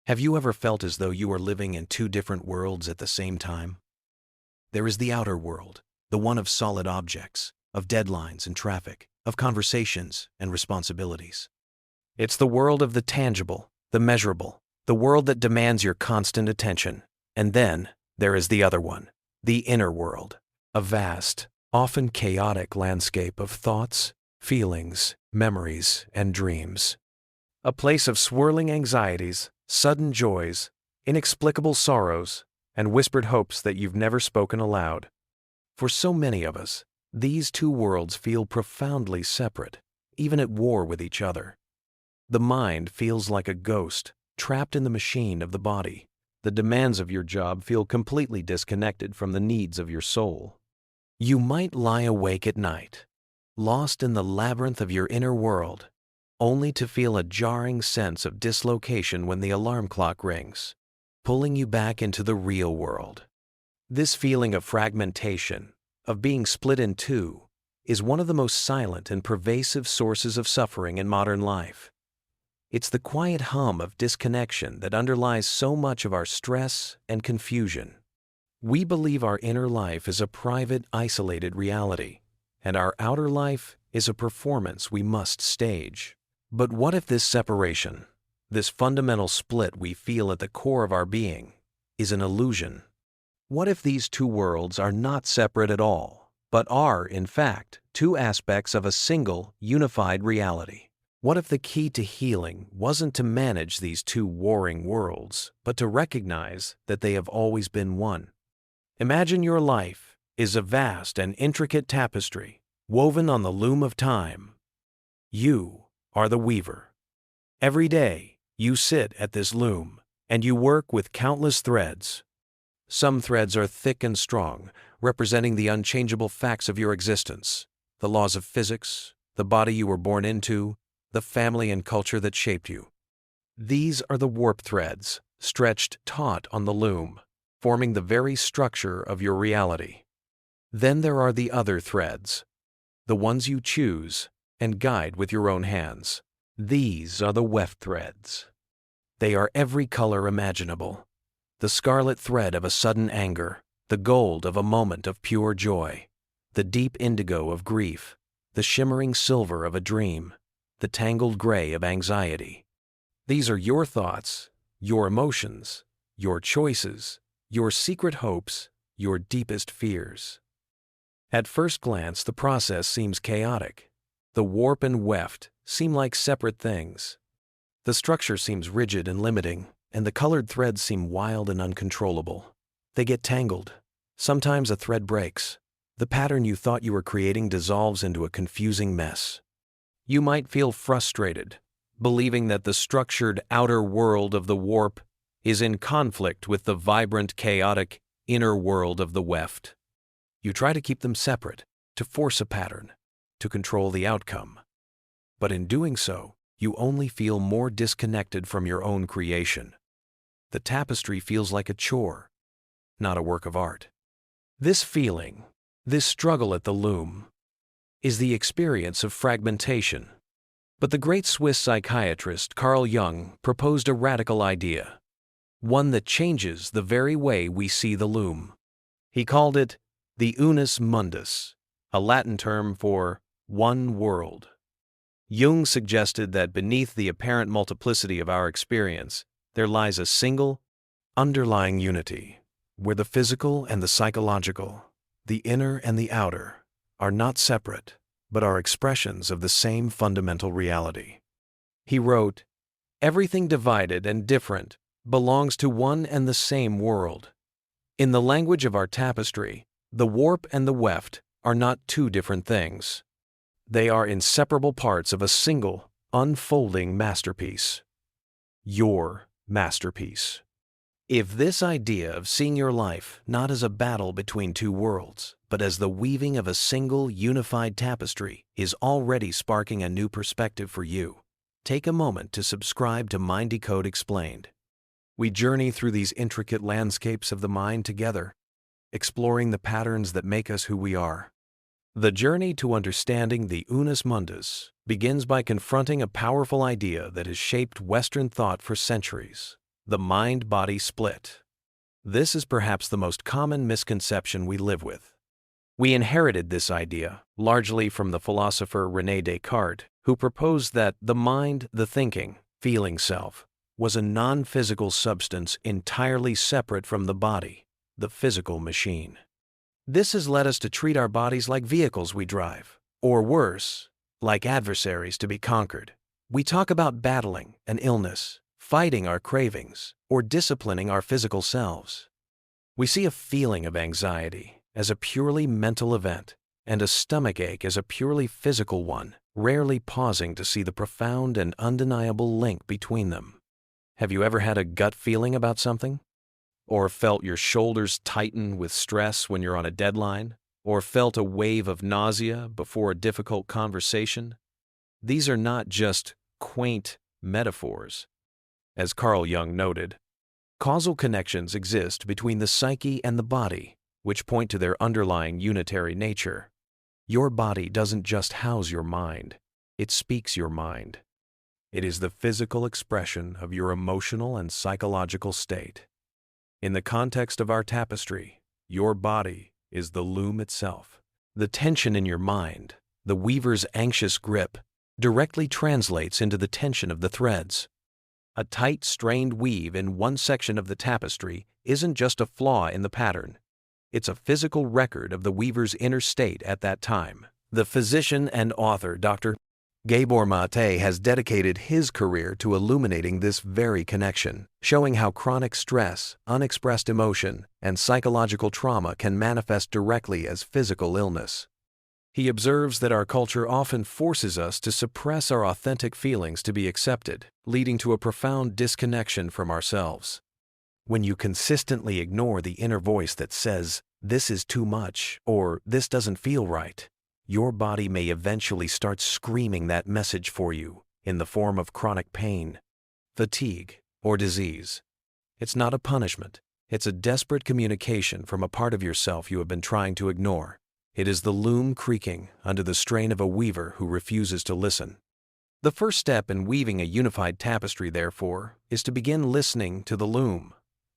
Have you ever felt as though you are living in two different worlds at the same time? There is the outer world, the one of solid objects, of deadlines and traffic, of conversations and responsibilities. It's the world of the tangible, the measurable, the world that demands your constant attention. And then there is the other one, the inner world, a vast, often chaotic landscape of thoughts, feelings, memories, and dreams. A place of swirling anxieties, sudden joys, inexplicable sorrows, and whispered hopes that you've never spoken aloud. For so many of us, these two worlds feel profoundly separate, even at war with each other. The mind feels like a ghost, trapped in the machine of the body. The demands of your job feel completely disconnected from the needs of your soul. You might lie awake at night, lost in the labyrinth of your inner world, only to feel a jarring sense of dislocation when the alarm clock rings, pulling you back into the real world. This feeling of fragmentation, of being split in two, is one of the most silent and pervasive sources of suffering in modern life. It's the quiet hum of disconnection that underlies so much of our stress and confusion. We believe our inner life is a private, isolated reality, and our outer life is a performance we must stage. But what if this separation, this fundamental split we feel at the core of our being, is an illusion? What if these two worlds are not separate at all, but are, in fact, two aspects of a single, unified reality? What if the key to healing wasn't to manage these two warring worlds, but to recognize that they have always been one? Imagine your life is a vast and intricate tapestry, woven on the loom of time. You are the weaver. Every day, you sit at this loom, and you work with countless threads. Some threads are thick and strong, representing the unchangeable facts of your existence, the laws of physics, the body you were born into, the family and culture that shaped you. These are the warp threads, stretched taut on the loom, forming the very structure of your reality. Then there are the other threads, the ones you choose and guide with your own hands. These are the weft threads. They are every color imaginable. The scarlet thread of a sudden anger, the gold of a moment of pure joy, the deep indigo of grief, the shimmering silver of a dream, the tangled gray of anxiety. These are your thoughts, your emotions, your choices, your secret hopes, your deepest fears. At first glance, the process seems chaotic. The warp and weft seem like separate things. The structure seems rigid and limiting, and the colored threads seem wild and uncontrollable. They get tangled. Sometimes a thread breaks. The pattern you thought you were creating dissolves into a confusing mess. You might feel frustrated, believing that the structured outer world of the warp is in conflict with the vibrant, chaotic inner world of the weft. You try to keep them separate, to force a pattern, to control the outcome. But in doing so, you only feel more disconnected from your own creation. The tapestry feels like a chore, not a work of art. This feeling, this struggle at the loom, is the experience of fragmentation. But the great Swiss psychiatrist Carl Jung proposed a radical idea, one that changes the very way we see the loom. He called it the Unus Mundus, a Latin term for one world. Jung suggested that beneath the apparent multiplicity of our experience, there lies a single, underlying unity, where the physical and the psychological, the inner and the outer, are not separate, but are expressions of the same fundamental reality. He wrote, "Everything divided and different belongs to one and the same world. In the language of our tapestry, the warp and the weft are not two different things. They are inseparable parts of a single, unfolding masterpiece. Your masterpiece." If this idea of seeing your life not as a battle between two worlds, but as the weaving of a single, unified tapestry is already sparking a new perspective for you, take a moment to subscribe to Mind Decode Explained. We journey through these intricate landscapes of the mind together, exploring the patterns that make us who we are. The journey to understanding the Unus Mundus begins by confronting a powerful idea that has shaped Western thought for centuries: the mind-body split. This is perhaps the most common misconception we live with. We inherited this idea largely from the philosopher René Descartes, who proposed that the mind, the thinking, feeling self, was a non-physical substance entirely separate from the body, the physical machine. This has led us to treat our bodies like vehicles we drive, or worse, like adversaries to be conquered. We talk about battling an illness, fighting our cravings, or disciplining our physical selves. We see a feeling of anxiety as a purely mental event and a stomachache as a purely physical one, rarely pausing to see the profound and undeniable link between them. Have you ever had a gut feeling about something? Or felt your shoulders tighten with stress when you're on a deadline? Or felt a wave of nausea before a difficult conversation? These are not just quaint metaphors. As Carl Jung noted, causal connections exist between the psyche and the body, which point to their underlying unitary nature. Your body doesn't just house your mind, it speaks your mind. It is the physical expression of your emotional and psychological state. In the context of our tapestry, your body is the loom itself. The tension in your mind, the weaver's anxious grip, directly translates into the tension of the threads. A tight, strained weave in one section of the tapestry isn't just a flaw in the pattern. It's a physical record of the weaver's inner state at that time. The physician and author, Dr. Gabor Maté, has dedicated his career to illuminating this very connection, showing how chronic stress, unexpressed emotion, and psychological trauma can manifest directly as physical illness. He observes that our culture often forces us to suppress our authentic feelings to be accepted, leading to a profound disconnection from ourselves. When you consistently ignore the inner voice that says, "This is too much," or "This doesn't feel right," your body may eventually start screaming that message for you in the form of chronic pain, fatigue, or disease. It's not a punishment. It's a desperate communication from a part of yourself you have been trying to ignore. It is the loom creaking under the strain of a weaver who refuses to listen. The first step in weaving a unified tapestry, therefore, is to begin listening to the loom.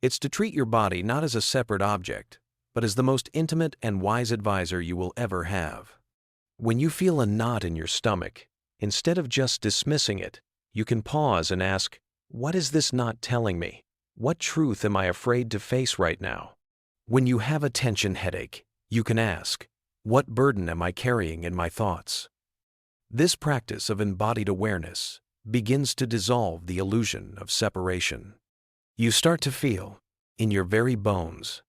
It's to treat your body not as a separate object, but as the most intimate and wise advisor you will ever have. When you feel a knot in your stomach, instead of just dismissing it, you can pause and ask, "What is this knot telling me? What truth am I afraid to face right now?" When you have a tension headache, you can ask, "What burden am I carrying in my thoughts?" This practice of embodied awareness begins to dissolve the illusion of separation. You start to feel, in your very bones,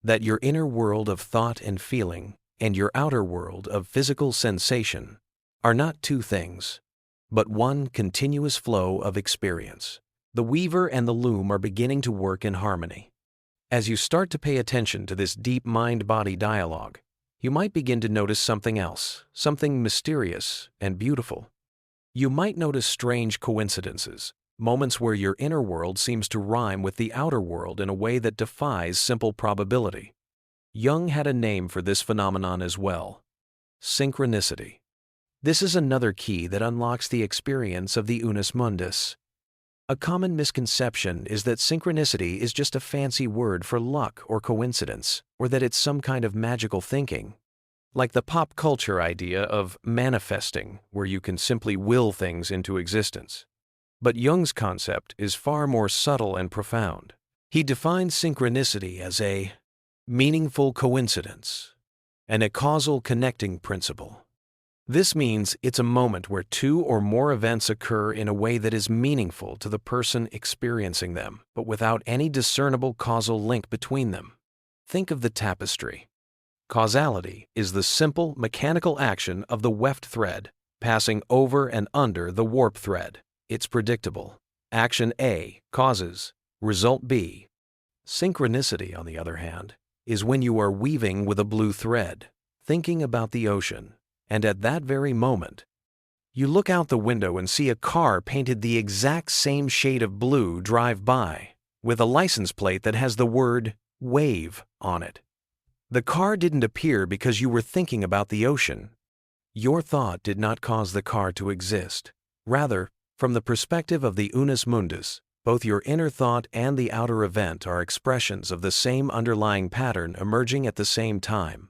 that your inner world of thought and feeling and your outer world of physical sensation are not two things, but one continuous flow of experience. The weaver and the loom are beginning to work in harmony. As you start to pay attention to this deep mind-body dialogue, you might begin to notice something else, something mysterious and beautiful. You might notice strange coincidences, moments where your inner world seems to rhyme with the outer world in a way that defies simple probability. Jung had a name for this phenomenon as well: synchronicity. This is another key that unlocks the experience of the Unus Mundus. A common misconception is that synchronicity is just a fancy word for luck or coincidence, or that it's some kind of magical thinking, like the pop culture idea of manifesting, where you can simply will things into existence. But Jung's concept is far more subtle and profound. He defines synchronicity as a meaningful coincidence and a causal connecting principle. This means it's a moment where two or more events occur in a way that is meaningful to the person experiencing them, but without any discernible causal link between them. Think of the tapestry. Causality is the simple, mechanical action of the weft thread passing over and under the warp thread. It's predictable. Action A causes result B. Synchronicity, on the other hand, is when you are weaving with a blue thread, thinking about the ocean, and at that very moment, you look out the window and see a car painted the exact same shade of blue drive by, with a license plate that has the word "wave" on it. The car didn't appear because you were thinking about the ocean. Your thought did not cause the car to exist. Rather, from the perspective of the Unus Mundus, Both your inner thought and the outer event are expressions of the same underlying pattern emerging at the same time.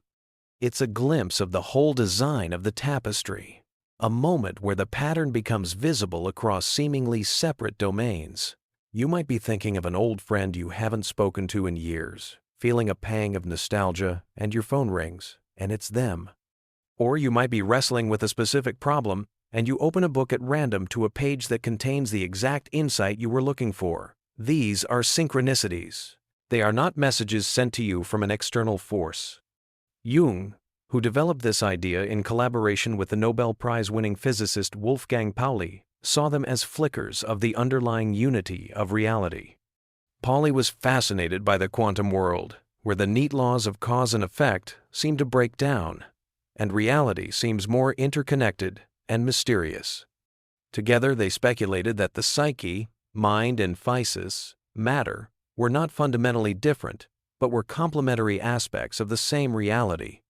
It's a glimpse of the whole design of the tapestry, a moment where the pattern becomes visible across seemingly separate domains. You might be thinking of an old friend you haven't spoken to in years, feeling a pang of nostalgia, and your phone rings, and it's them. Or you might be wrestling with a specific problem, and you open a book at random to a page that contains the exact insight you were looking for. These are synchronicities. They are not messages sent to you from an external force. Jung, who developed this idea in collaboration with the Nobel Prize-winning physicist Wolfgang Pauli, saw them as flickers of the underlying unity of reality. Pauli was fascinated by the quantum world, where the neat laws of cause and effect seem to break down, and reality seems more interconnected and mysterious. Together they speculated that the psyche, mind, and physis, matter, were not fundamentally different, but were complementary aspects of the same reality.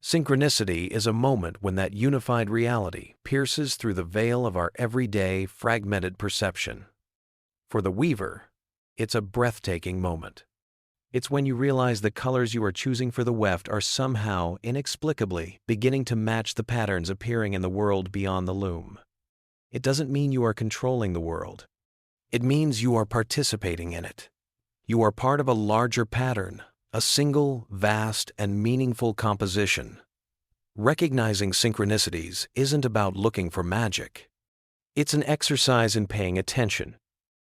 Synchronicity is a moment when that unified reality pierces through the veil of our everyday, fragmented perception. For the weaver, it's a breathtaking moment. It's when you realize the colors you are choosing for the weft are somehow, inexplicably, beginning to match the patterns appearing in the world beyond the loom. It doesn't mean you are controlling the world. It means you are participating in it. You are part of a larger pattern, a single, vast, and meaningful composition. Recognizing synchronicities isn't about looking for magic. It's an exercise in paying attention.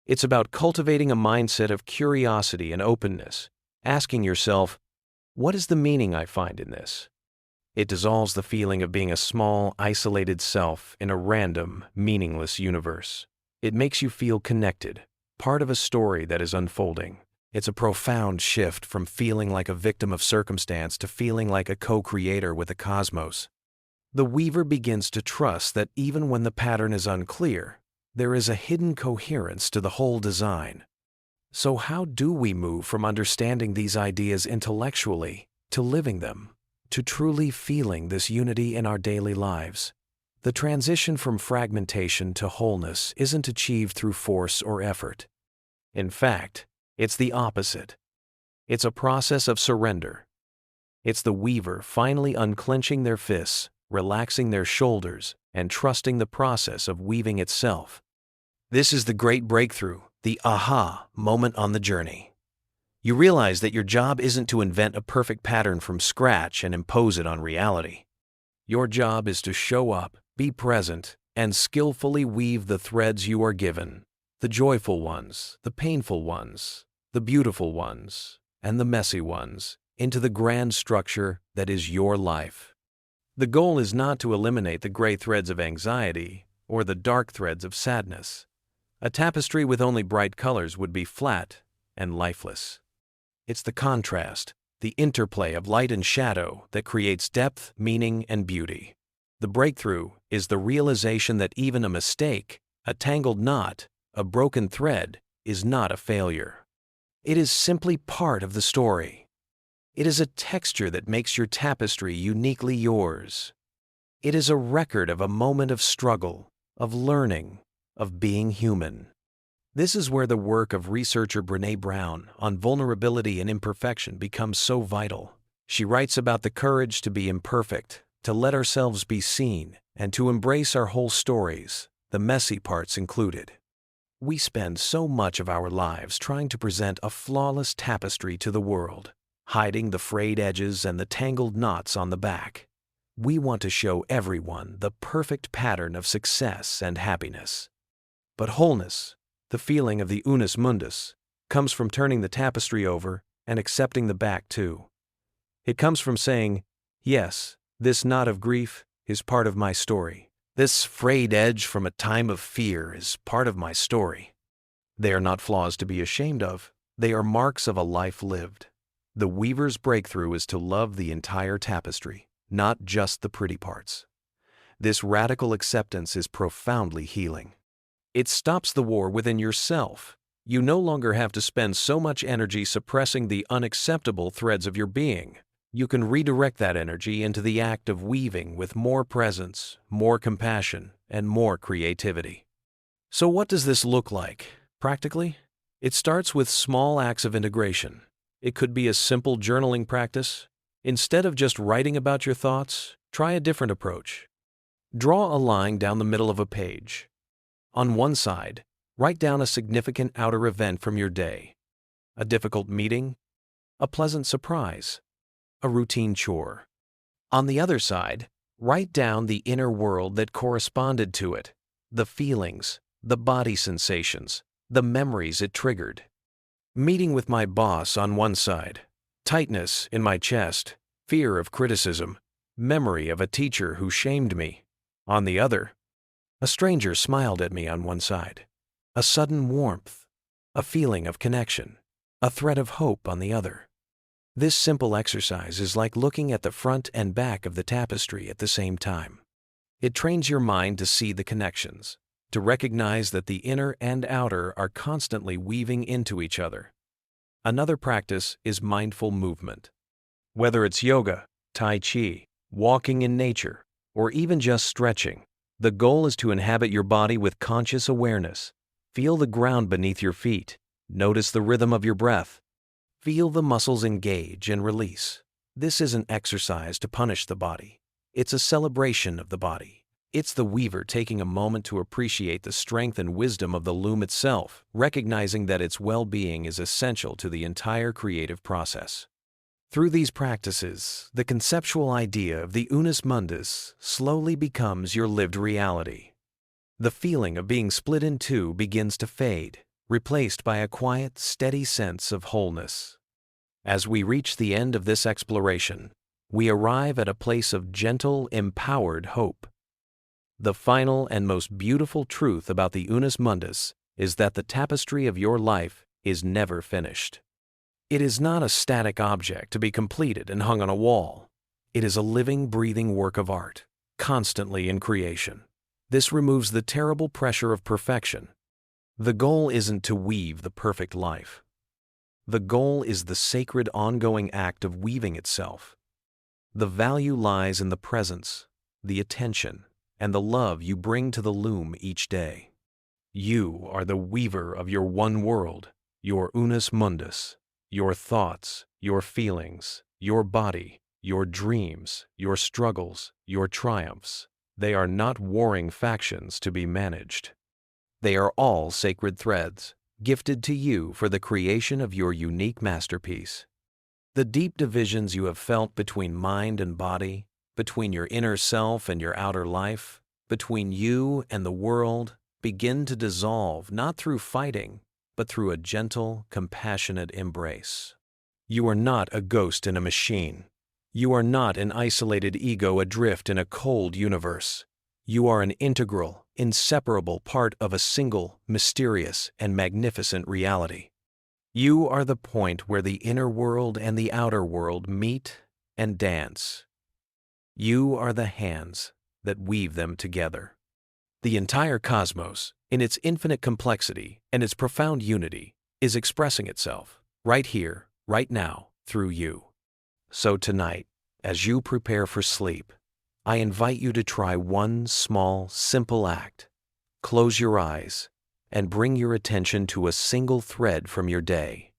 It's about cultivating a mindset of curiosity and openness, asking yourself, what is the meaning I find in this? It dissolves the feeling of being a small, isolated self in a random, meaningless universe. It makes you feel connected, part of a story that is unfolding. It's a profound shift from feeling like a victim of circumstance to feeling like a co-creator with the cosmos. The weaver begins to trust that even when the pattern is unclear, there is a hidden coherence to the whole design. So how do we move from understanding these ideas intellectually to living them, to truly feeling this unity in our daily lives? The transition from fragmentation to wholeness isn't achieved through force or effort. In fact, it's the opposite. It's a process of surrender. It's the weaver finally unclenching their fists, relaxing their shoulders, and trusting the process of weaving itself. This is the great breakthrough, the aha moment on the journey. You realize that your job isn't to invent a perfect pattern from scratch and impose it on reality. Your job is to show up, be present, and skillfully weave the threads you are given, the joyful ones, the painful ones, the beautiful ones, and the messy ones, into the grand structure that is your life. The goal is not to eliminate the gray threads of anxiety or the dark threads of sadness. A tapestry with only bright colors would be flat and lifeless. It's the contrast, the interplay of light and shadow that creates depth, meaning, and beauty. The breakthrough is the realization that even a mistake, a tangled knot, a broken thread, is not a failure. It is simply part of the story. It is a texture that makes your tapestry uniquely yours. It is a record of a moment of struggle, of learning, of being human. This is where the work of researcher Brené Brown on vulnerability and imperfection becomes so vital. She writes about the courage to be imperfect, to let ourselves be seen, and to embrace our whole stories, the messy parts included. We spend so much of our lives trying to present a flawless tapestry to the world, hiding the frayed edges and the tangled knots on the back. We want to show everyone the perfect pattern of success and happiness. But wholeness, the feeling of the Unus Mundus, comes from turning the tapestry over and accepting the back too. It comes from saying, yes, this knot of grief is part of my story. This frayed edge from a time of fear is part of my story. They are not flaws to be ashamed of. They are marks of a life lived. The weaver's breakthrough is to love the entire tapestry, not just the pretty parts. This radical acceptance is profoundly healing. It stops the war within yourself. You no longer have to spend so much energy suppressing the unacceptable threads of your being. You can redirect that energy into the act of weaving with more presence, more compassion, and more creativity. So what does this look like? Practically, it starts with small acts of integration. It could be a simple journaling practice. Instead of just writing about your thoughts, try a different approach. Draw a line down the middle of a page. On one side, write down a significant outer event from your day. A difficult meeting, a pleasant surprise, a routine chore. On the other side, write down the inner world that corresponded to it, the feelings, the body sensations, the memories it triggered. Meeting with my boss on one side, tightness in my chest, fear of criticism, memory of a teacher who shamed me. On the other, a stranger smiled at me on one side, a sudden warmth, a feeling of connection, a thread of hope on the other. This simple exercise is like looking at the front and back of the tapestry at the same time. It trains your mind to see the connections, to recognize that the inner and outer are constantly weaving into each other. Another practice is mindful movement. Whether it's yoga, tai chi, walking in nature, or even just stretching, the goal is to inhabit your body with conscious awareness. Feel the ground beneath your feet. Notice the rhythm of your breath. Feel the muscles engage and release. This isn't exercise to punish the body. It's a celebration of the body. It's the weaver taking a moment to appreciate the strength and wisdom of the loom itself, recognizing that its well-being is essential to the entire creative process. Through these practices, the conceptual idea of the Unus Mundus slowly becomes your lived reality. The feeling of being split in two begins to fade, replaced by a quiet, steady sense of wholeness. As we reach the end of this exploration, we arrive at a place of gentle, empowered hope. The final and most beautiful truth about the Unus Mundus is that the tapestry of your life is never finished. It is not a static object to be completed and hung on a wall. It is a living, breathing work of art, constantly in creation. This removes the terrible pressure of perfection. The goal isn't to weave the perfect life. The goal is the sacred ongoing act of weaving itself. The value lies in the presence, the attention, and the love you bring to the loom each day. You are the weaver of your one world, your Unus Mundus, your thoughts, your feelings, your body, your dreams, your struggles, your triumphs. They are not warring factions to be managed. They are all sacred threads, gifted to you for the creation of your unique masterpiece. The deep divisions you have felt between mind and body, between your inner self and your outer life, between you and the world, begin to dissolve not through fighting, but through a gentle, compassionate embrace. You are not a ghost in a machine. You are not an isolated ego adrift in a cold universe. You are an integral, inseparable part of a single, mysterious, and magnificent reality. You are the point where the inner world and the outer world meet and dance. You are the hands that weave them together. The entire cosmos, in its infinite complexity and its profound unity, is expressing itself, right here, right now, through you. So tonight, as you prepare for sleep, I invite you to try one small, simple act. Close your eyes and bring your attention to a single thread from your day.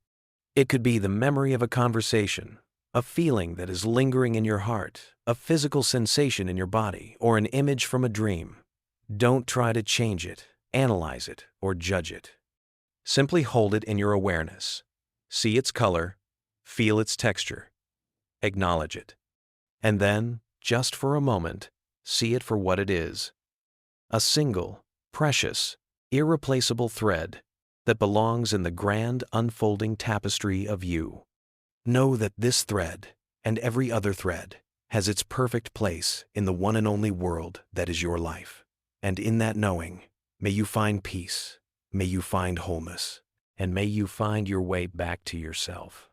It could be the memory of a conversation, a feeling that is lingering in your heart, a physical sensation in your body, or an image from a dream. Don't try to change it, analyze it, or judge it. Simply hold it in your awareness. See its color, feel its texture, acknowledge it. And then, just for a moment, see it for what it is. A single, precious, irreplaceable thread that belongs in the grand unfolding tapestry of you. Know that this thread, and every other thread, has its perfect place in the one and only world that is your life. And in that knowing, may you find peace, may you find wholeness, and may you find your way back to yourself.